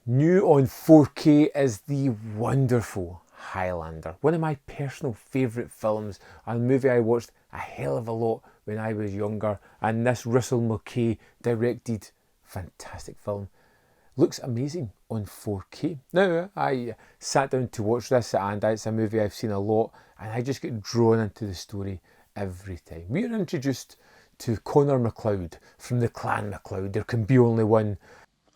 New on 4K is the wonderful Highlander, one of my personal favourite films, a movie I watched a hell of a lot when I was younger, and this Russell Mulcahy directed fantastic film looks amazing on 4K. Now, I sat down to watch this, and it's a movie I've seen a lot, and I just get drawn into the story every time. We are introduced to Connor MacLeod from the Clan MacLeod. There can be only one.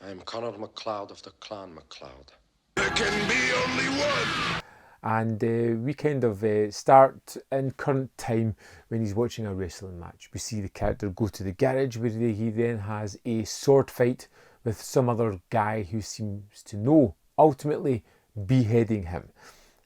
I'm Connor MacLeod of the Clan MacLeod. There can be only one! And we kind of start in current time when he's watching a wrestling match. We see the character go to the garage where he then has a sword fight with some other guy who seems to know, ultimately beheading him.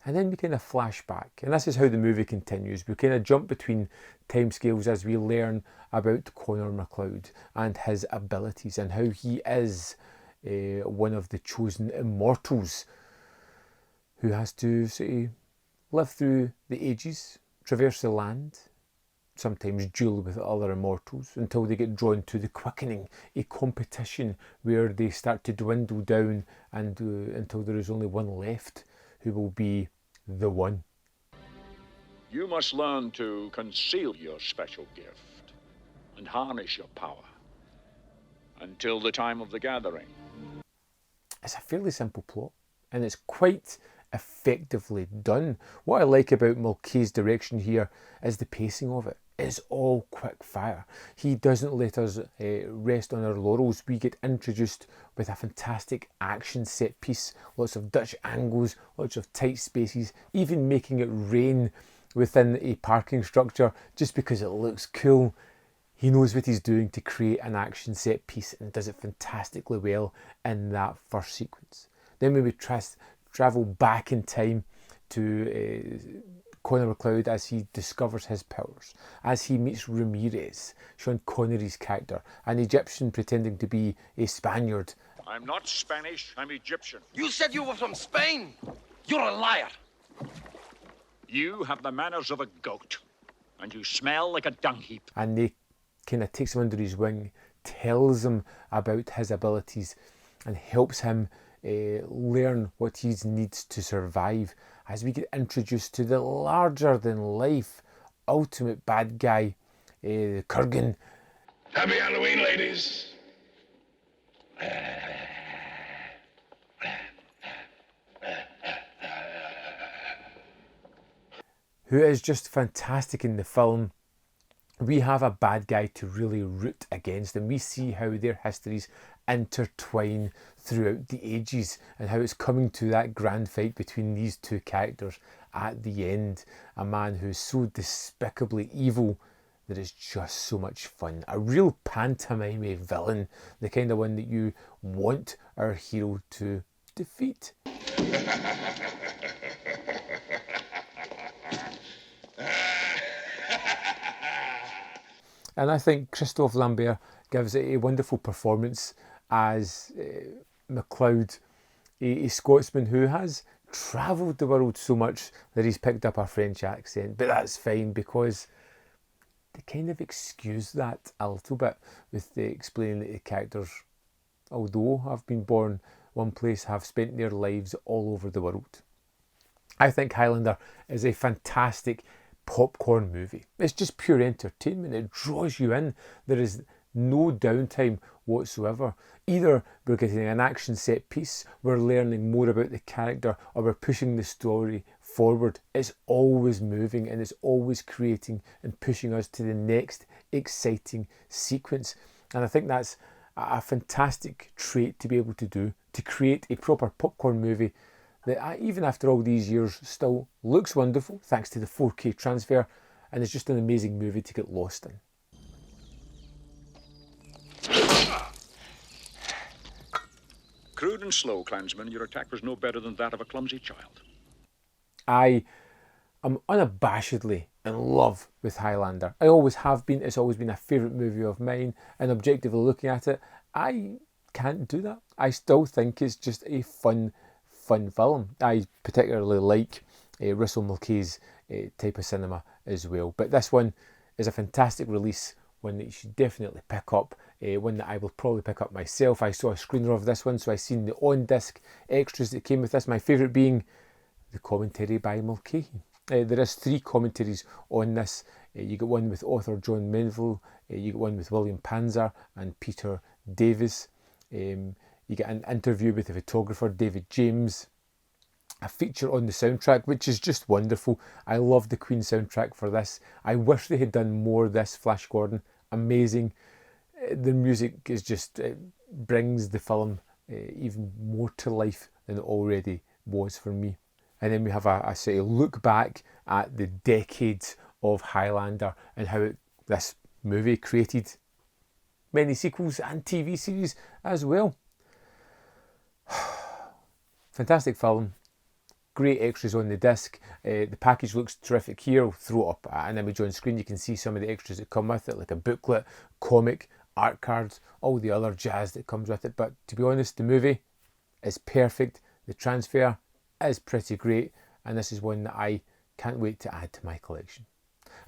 And then we kind of flash back, and this is how the movie continues. We kind of jump between timescales as we learn about Connor MacLeod and his abilities and how he is one of the chosen immortals who has to say, live through the ages, traverse the land, sometimes duel with other immortals until they get drawn to the quickening, a competition where they start to dwindle down and until there is only one left who will be the one. You must learn to conceal your special gift and harness your power until the time of the gathering. It's a fairly simple plot, and it's quite effectively done. What I like about Mulcahy's direction here is the pacing of it. It's all quick fire. He doesn't let us rest on our laurels. We get introduced with a fantastic action set piece, lots of Dutch angles, lots of tight spaces, even making it rain within a parking structure just because it looks cool. He knows what he's doing to create an action set piece and does it fantastically well in that first sequence. Then we travel back in time to Connor MacLeod as he discovers his powers, as he meets Ramirez, Sean Connery's character, an Egyptian pretending to be a Spaniard. I'm not Spanish, I'm Egyptian. You said you were from Spain! You're a liar! You have the manners of a goat, and you smell like a dung heap. And they kind of takes him under his wing, tells him about his abilities, and helps him learn what he needs to survive as we get introduced to the larger than life ultimate bad guy, Kurgan. Happy Halloween, ladies! Who is just fantastic in the film. We have a bad guy to really root against, and we see how their histories intertwine throughout the ages and how it's coming to that grand fight between these two characters at the end. A man who is so despicably evil that it's just so much fun. A real pantomime villain, the kind of one that you want our hero to defeat. And I think Christophe Lambert gives a wonderful performance as MacLeod, a Scotsman who has travelled the world so much that he's picked up a French accent. But that's fine because they kind of excuse that a little bit with the explaining that the characters, although have been born one place, have spent their lives all over the world. I think Highlander is a fantastic popcorn movie. It's just pure entertainment. It draws you in. There is no downtime whatsoever. Either we're getting an action set piece, we're learning more about the character, or we're pushing the story forward. It's always moving and it's always creating and pushing us to the next exciting sequence. And I think that's a fantastic trait to be able to do, to create a proper popcorn movie that even after all these years still looks wonderful thanks to the 4K transfer, and it's just an amazing movie to get lost in. Crude and slow, clansman, your attack was no better than that of a clumsy child. I am unabashedly in love with Highlander. I always have been. It's always been a favourite movie of mine, and objectively looking at it, I can't do that. I still think it's just a fun film. I particularly like Russell Mulcahy's type of cinema as well. But this one is a fantastic release, one that you should definitely pick up one that I will probably pick up myself. I saw a screener of this one, so I seen the on-disc extras that came with this. My favourite being the commentary by Mulcahy. There is 3 commentaries on this. You get one with author John Menville, you get one with William Panzer and Peter Davis. You get an interview with the photographer David James, a feature on the soundtrack, which is just wonderful. I love the Queen soundtrack for this. I wish they had done more of this. Flash Gordon, amazing. The music is just, it brings the film even more to life than it already was for me. And then we have a sort of look back at the decades of Highlander and how this movie created many sequels and TV series as well. Fantastic film. Great extras on the disc. The package looks terrific here. I'll throw it up at an image on screen. You can see some of the extras that come with it, like a booklet, comic, art cards, all the other jazz that comes with it. But to be honest, the movie is perfect. The transfer is pretty great, and this is one that I can't wait to add to my collection.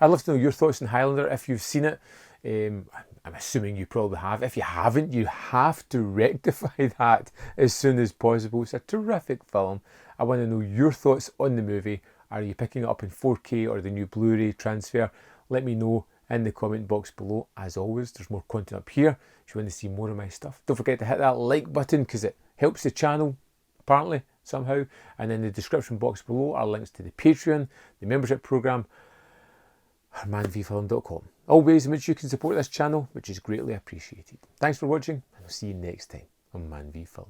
I'd love to know your thoughts on Highlander if you've seen it. I'm assuming you probably have. If you haven't, you have to rectify that as soon as possible. It's a terrific film. I want to know your thoughts on the movie. Are you picking it up in 4K or the new Blu-ray transfer? Let me know in the comment box below. As always, there's more content up here if you want to see more of my stuff. Don't forget to hit that like button because it helps the channel, apparently, somehow. And in the description box below are links to the Patreon, the membership program, or ManVFilm.com. All ways in which you can support this channel, which is greatly appreciated. Thanks for watching, and I'll see you next time on ManVFilm.